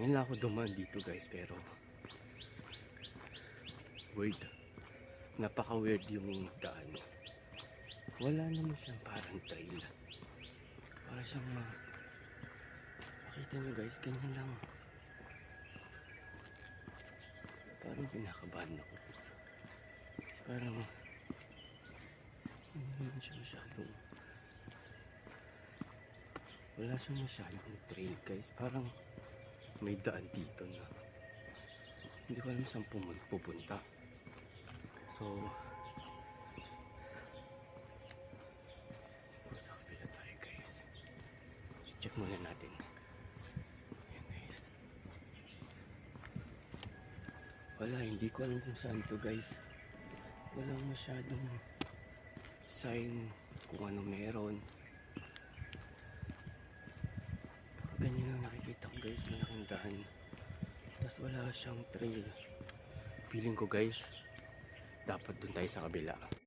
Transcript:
Ngayon lang ako dumaan dito guys, pero weird. Napaka weird yung daan. Wala naman siyang parang trail. Para siyang makita nyo guys, ganyan lang. Parang pinakabahan ako. Parang hindi naman siya masyadong, wala siyang masyadong trail guys. Parang may daan dito na hindi ko alam saan pupunta. So sa kapila tayo guys. So, check muna natin. Ayan guys. Wala, hindi ko alam kung saan to guys. Walang masyadong sign kung ano meron. Ganyan lang nakikita ko guys, malaking daan. Tapos wala siyang trail. Feeling ko guys, dapat dun tayo sa kabila.